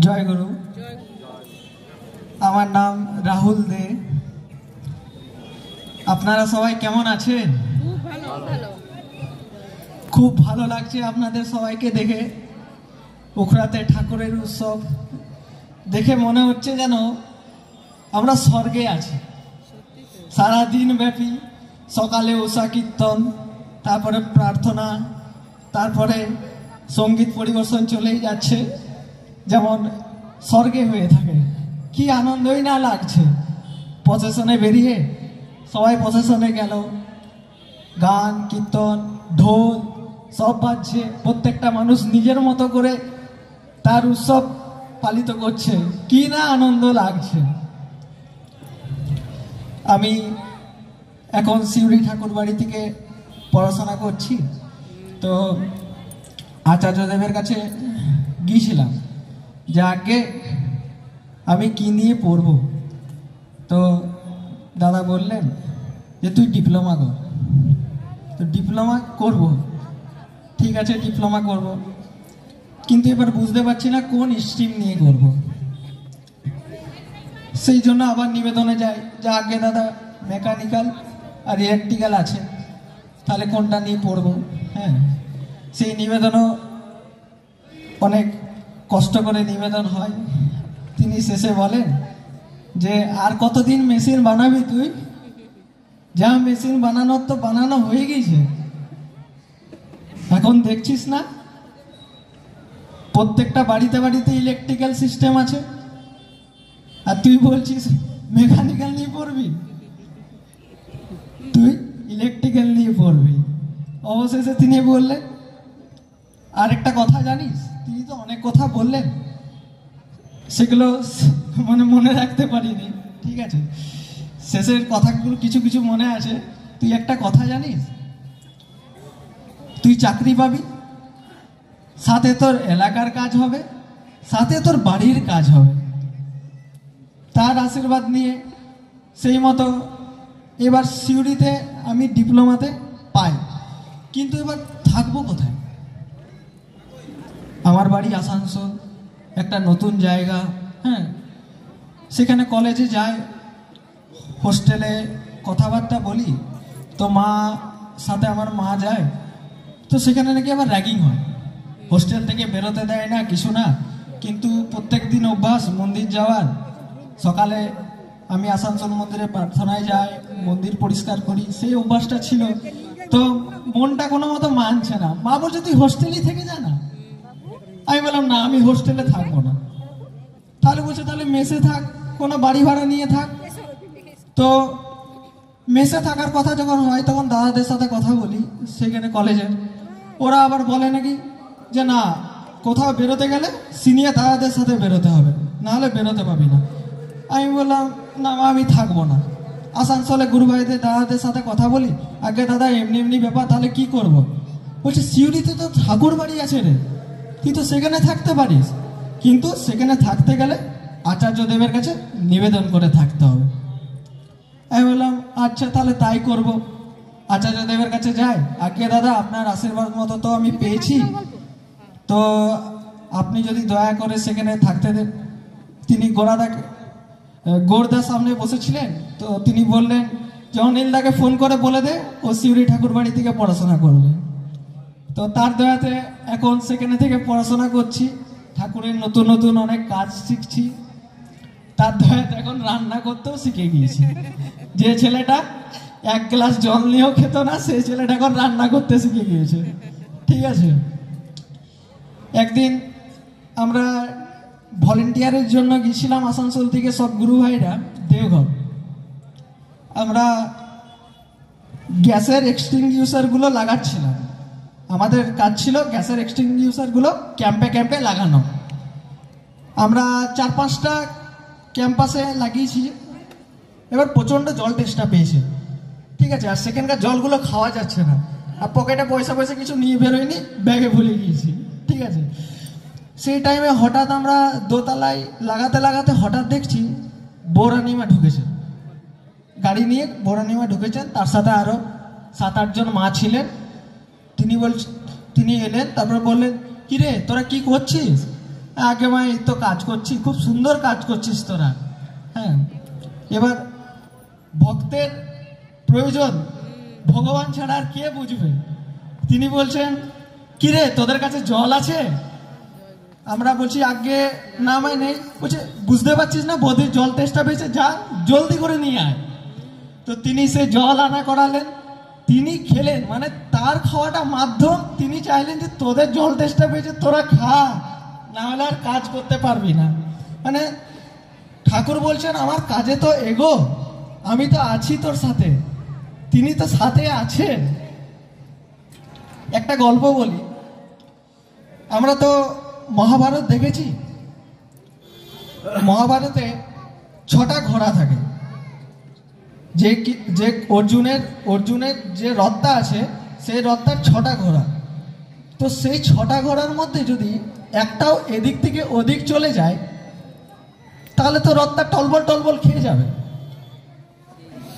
জয় গুরু। আমার নাম রাহুল দে। আপনারা সবাই কেমন আছেন? খুব ভালো লাগছে আপনাদের সবাইকে দেখে। উখড়াতে ঠাকুরের উৎসব দেখে মনে হচ্ছে যেন আমরা স্বর্গে আছি। সারা দিন ব্যাপী সকালে উষা কীর্তন, তারপরে প্রার্থনা, তারপরে সঙ্গীত পরিবেশন চলেই যাচ্ছে, যেমন স্বর্গে হয়ে থাকে। কি আনন্দই না লাগছে। প্রসেশনে বেরিয়ে সবাই প্রসেশনে গেল, গান কীর্তন ঢোল সব বাজছে, প্রত্যেকটা মানুষ নিজের মতো করে তার উৎসব পালিত করছে। কি না আনন্দ লাগছে। আমি এখন শিউরি ঠাকুর বাড়ি থেকে পড়াশোনা করছি। তো আচার্যদেবের কাছে গিয়েছিলাম যে আগে আমি কি নিয়ে পড়ব। তো দাদা বললেন যে তুই ডিপ্লোমা কর। তো ডিপ্লোমা করব, ঠিক আছে ডিপ্লোমা করব, কিন্তু এবার বুঝতে পারছি না কোন স্ট্রিম নিয়ে করব। সেই জন্য আবার নিবেদনে যাই যে আগে দাদা মেকানিক্যাল আর ইলেকট্রিক্যাল আছে, তাহলে কোনটা নিয়ে পড়ব। হ্যাঁ, সেই নিবেদনও অনেক কষ্ট করে নিবেদন হয়। তিনি শেষে বলেন যে আর কতদিন মেশিন বানাবি তুই? যা মেশিন বানানোর তো বানানো হয়ে গেছে, এখন দেখছিস না প্রত্যেকটা বাড়িতে বাড়িতে ইলেকট্রিক্যাল সিস্টেম আছে, আর তুই বলছিস মেকানিক্যাল নিয়ে পড়বি, তুই ইলেকট্রিক্যাল নিয়ে পড়বি। অবশেষে তিনি বললেন আরেকটা কথা জানিস, তিনি তো অনেক কথা বললেন, সেগুলো মনে রাখতে পারিনি, ঠিক আছে। শেষের কথাগুলো কিছু কিছু মনে আছে। তুই একটা কথা জানিস, তুই চাকরি পাবি, সাথে তোর এলাকার কাজ হবে, সাথে তোর বাড়ির কাজ হবে। তার আশীর্বাদ নিয়ে সেই মতো এবার সিউড়িতে আমি ডিপ্লোমাতে পাই, কিন্তু এবার থাকবো কোথায়? আমার বাড়ি আসানসোল, একটা নতুন জায়গা। হ্যাঁ, সেখানে কলেজে যাই, হোস্টেলে কথাবার্তা বলি, তো মা সাথে আমার মা যায়, তো সেখানে নাকি আবার র্যাগিং হয়, হোস্টেল থেকে বেরোতে দেয় না কিছু না। কিন্তু প্রত্যেক দিন অভ্যাস মন্দির যাওয়ার। সকালে আমি আসানসোল মন্দিরে প্রার্থনায় যাই, মন্দির পরিষ্কার করি, সেই অভ্যাসটা ছিল। তো মনটা কোনো মতো মানছে না। মা বলছে তুই হোস্টেলেই থেকে যা না। আমি বললাম না, আমি হোস্টেলে থাকবো না। তাহলে বলছে তাহলে মেসে থাক, কোনো বাড়ি ভাড়া নিয়ে থাক। তো মেসে থাকার কথা যখন হয় তখন দাদাদের সাথে কথা বলি সেখানে কলেজে। ওরা আবার বলে নাকি যে না, কোথাও বেরোতে গেলে সিনিয়র দাদাদের সাথে বেরোতে হবে, নাহলে বেরোতে পাবি না। আমি বললাম না আমি থাকবো না। আসানসোলে গুরু ভাইদের দাদাদের সাথে কথা বলি, আগে দাদা এমনি এমনি ব্যাপার, তাহলে কি করব? বলছে সিউড়িতে তো ঠাকুর বাড়ি আছে রে, তুই তো সেখানে থাকতে পারিস, কিন্তু সেখানে থাকতে গেলে আচার্যদেবের কাছে নিবেদন করে থাকতে হবে। আমি বললাম আচ্ছা তাহলে তাই করব। আচার্যদেবের কাছে যাই, আগে দাদা আপনার আশীর্বাদ মতো তো আমি পেয়েছি, তো আপনি যদি দয়া করে সেখানে থাকতে দেন। তিনি গোরদার সামনে বসেছিলেন, তো তিনি বললেন যে অনিলদাকে ফোন করে বলে দে ও শিউরি ঠাকুর বাড়ি থেকে পড়াশোনা করবে। তো তার দয়াতে এখন সেখানে থেকে পড়াশোনা করছি, ঠাকুরের নতুন নতুন অনেক কাজ শিখছি। তার দয়াতে এখন রান্না করতেও শিখে গিয়েছি। যে ছেলেটা এক গ্লাস জল নিয়েও খেত না, সেই ছেলেটা এখন রান্না করতে শিখে গিয়েছে, ঠিক আছে। একদিন আমরা ভলেন্টিয়ারের জন্য গিয়েছিলাম আসানসোল থেকে সব গুরু ভাইরা দেওঘর। আমরা গ্যাসের এক্সটিংগুইশারগুলো লাগাচ্ছিলাম। আমাদের কাজ ছিল গ্যাসের এক্সটিংগুইশারগুলো ক্যাম্পে ক্যাম্পে লাগানো। আমরা 4-5টা ক্যাম্পাসে লাগিয়েছি। এবার প্রচণ্ড জল টেস্টটা পেয়েছে, ঠিক আছে। আর সেখানকার জলগুলো খাওয়া যাচ্ছে না, আর পকেটে পয়সা কিছু নিয়ে বেরোয়নি, ব্যাগে ভুলে গিয়েছি, ঠিক আছে। সেই টাইমে হঠাৎ আমরা দোতলায় লাগাতে লাগাতে হঠাৎ দেখছি বৌরানিমা ঢুকেছে, গাড়ি নিয়ে বৌরানিমা ঢুকেছেন, তার সাথে আরও 7-8 জন মা ছিলেন। তিনি এলেন, তারপর বললেন কিরে তোরা কি করছিস? আগে মা এই তো কাজ করছি, খুব সুন্দর কাজ করছিস তোরা। হ্যাঁ, এবার ভক্তের প্রয়োজন ভগবান ছাড়া আর কে বুঝবে? তিনি বলছেন, কিরে তোদের কাছে জল আছে? আমরা বলছি আগে না মাই নেই। বলছে বুঝতে পারছিস না বদির জল তেষ্টা পেয়েছে, যা জলদি করে নিয়ে আয়। তো তিনি সে জল আনা করালেন, তিনি খেলেন, মানে তার খাওয়াটা মাধ্যম। তিনি চাইলেন যে তোদের জল তেষ্টা পেয়েছে, তোরা খা, না হলে আর কাজ করতে পারবি না। মানে ঠাকুর বলছেন আমার কাজে তো এগো, আমি তো আছি তোর সাথে, তিনি তো সাথে আছেন। একটা গল্প বলি, আমরা তো মহাভারত দেখেছি। মহাভারতে 6টা ঘোড়া থাকে, যে অর্জুনের যে রথটা আছে সেই রথটার 6টা ঘোড়া। তো সেই 6টা ঘোড়ার মধ্যে যদি একটাও এদিক থেকে ওদিক চলে যায় তাহলে তো রথটা টলবল টলবল খেয়ে যাবে।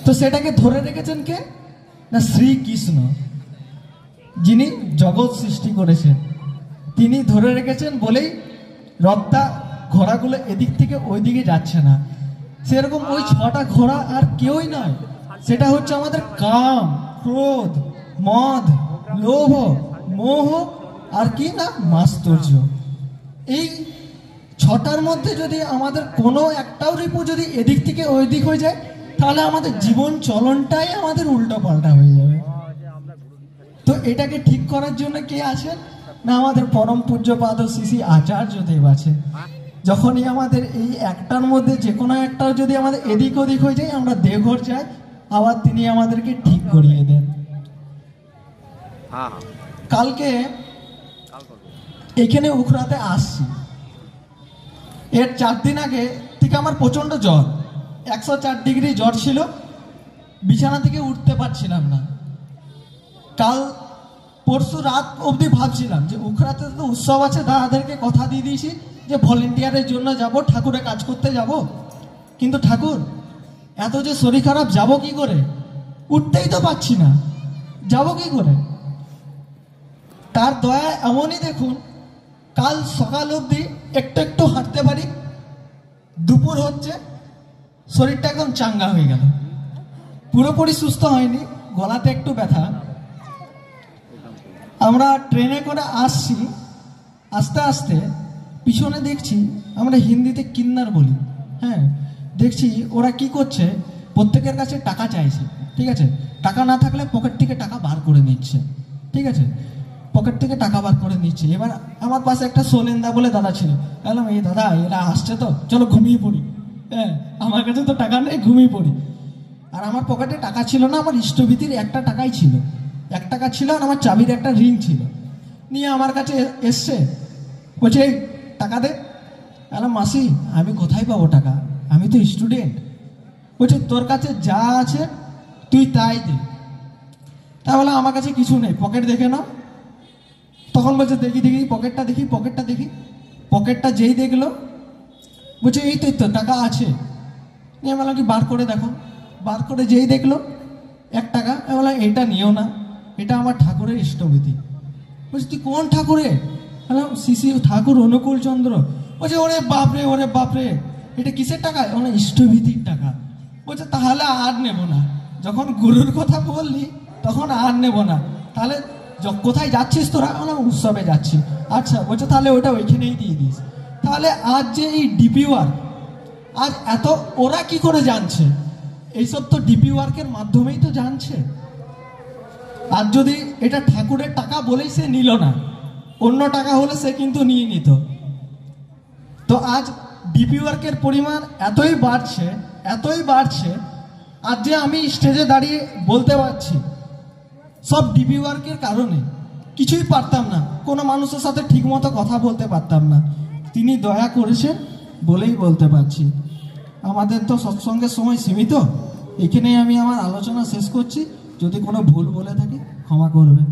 তো সেটাকে ধরে রেখেছেন কে না? শ্রীকৃষ্ণ, যিনি জগৎ সৃষ্টি করেছেন, তিনি ধরে রেখেছেন বলেই রথটা ঘোড়াগুলো এদিক থেকে ওই দিকে যাচ্ছে না। সেরকম ওই 6টা ঘোড়া আর কেউই নয়, সেটা হচ্ছে আমাদের কাম, ক্রোধ, মদ, লোভ, মোহ আর কি না মাস্তর্য। এই 6টার মধ্যে যদি আমাদের কোনো একটাও রিপু যদি এদিক থেকে ওই দিক হয়ে যায় তাহলে আমাদের জীবন চলনটাই আমাদের উল্টো পাল্টা হয়ে যাবে। তো এটাকে ঠিক করার জন্য কে আছেন না? আমাদের পরম পূজ্যপাদ শ্রী শ্রী আচার্যদেব আছে। যখনই আমাদের এই একটার মধ্যে যে কোনো একটা যদি আমাদের এদিক ওদিক হয়ে যায়, আমরা দেওঘর যাই, আবার তিনি আমাদেরকে ঠিক করিয়ে দেন। কালকে এখানে উখড়াতে আসছি, এর 4 দিন আগে থেকে আমার প্রচন্ড জ্বর, 104 ডিগ্রি জ্বর ছিল, বিছানা থেকে উঠতে পারছিলাম না। কাল পরশু রাত অবধি ভাবছিলাম যে উখড়াতে তো উৎসব আছে, দাদাদেরকে কথা দিয়ে দিয়েছি যে ভলেন্টিয়ারের জন্য যাব, ঠাকুরে কাজ করতে যাব। কিন্তু ঠাকুর এত যে শরীর খারাপ, যাব কি করে? উঠতেই তো পাচ্ছি না, যাব কি করে? তার দয়া এমনই দেখুন, কাল সকাল অবধি একটু একটু হাঁটতে পারি, দুপুর হচ্ছে শরীরটা একদম চাঙ্গা হয়ে গেল। পুরোপুরি সুস্থ হয়নি, গলাতে একটু ব্যথা। আমরা ট্রেনে করে আসছি, আস্তে আস্তে পিছনে দেখছি, আমরা হিন্দিতে কিন্নার বলি, হ্যাঁ, দেখছি ওরা কি করছে, প্রত্যেকের কাছে টাকা চাইছে, ঠিক আছে, টাকা না থাকলে পকেট থেকে টাকা বার করে নিচ্ছে, ঠিক আছে, পকেট থেকে টাকা বার করে নিচ্ছে। এবার আমার পাশে একটা সোলেন্দা বলে দাদা ছিল, বললাম এই দাদা এরা আসছে তো, চলো ঘুমিয়ে পড়ি। হ্যাঁ, আমার কাছে তো টাকা নেই, ঘুমিয়ে পড়ি। আর আমার পকেটে টাকা ছিল না, আমার ইষ্টভীতির 1 টাকাই ছিল, 1 টাকা ছিল, আর আমার চাবির একটা রিং ছিল। নিয়ে আমার কাছে এসছে, বলছে টাকা দে। বললাম মাসি আমি কোথায় পাবো টাকা, আমি তো স্টুডেন্ট। বলছে তোর কাছে যা আছে তুই তাই দে। তা বললাম আমার কাছে কিছু নেই, পকেট দেখে নাও। তখন বলছে দেখি দেখি পকেটটা দেখি, পকেটটা দেখি। পকেটটা যেই দেখলো বলছে এই তো টাকা আছে। নিয়ে বললাম কি বার করে দেখো। বার করে যেই দেখলো 1 টাকা। বললাম এইটা নিও না, এটা আমার ঠাকুরের ইষ্টভীতি। বলছি তুই কোন ঠাকুরে? বললাম শ্রী ঠাকুর অনুকূল চন্দ্র। বলছে ওরে বাপরে, ওরে বাপরে, এটা কিসের টাকা? বললাম ইষ্টভীতির টাকা। বলছে তাহলে আর নেব না, যখন গুরুর কথা বললি তখন আর নেব না। তাহলে কোথায় যাচ্ছিস তোরা? বললাম উৎসবে যাচ্ছি। আচ্ছা, বলছে তাহলে ওটা ওইখানেই দিয়ে দিস। তাহলে আজ যে এই ডিপি ওয়ার্ক, আজ এত ওরা কি করে জানছে? এইসব তো ডিপি ওয়ার্কের মাধ্যমেই তো জানছে। আর যদি এটা ঠাকুরের টাকা বলেই সে নিল না, অন্য টাকা হলে সে কিন্তু নিয়ে নিত। তো আজ ডিপি ওয়ার্কের পরিমাণ এতই বাড়ছে, আজ যে আমি স্টেজে দাঁড়িয়ে বলতে পারছি সব ডিপি ওয়ার্কের কারণে। কিছুই পারতাম না, কোনো মানুষের সাথে ঠিকমতো কথা বলতে পারতাম না, তিনি দয়া করেছেন বলেই বলতে পারছি। আমাদের তো সৎসঙ্গের সময় সীমিত, এখানেই আমি আমার আলোচনা শেষ করছি। যদি কোনো ভুল বলে থাকি ক্ষমা করবে।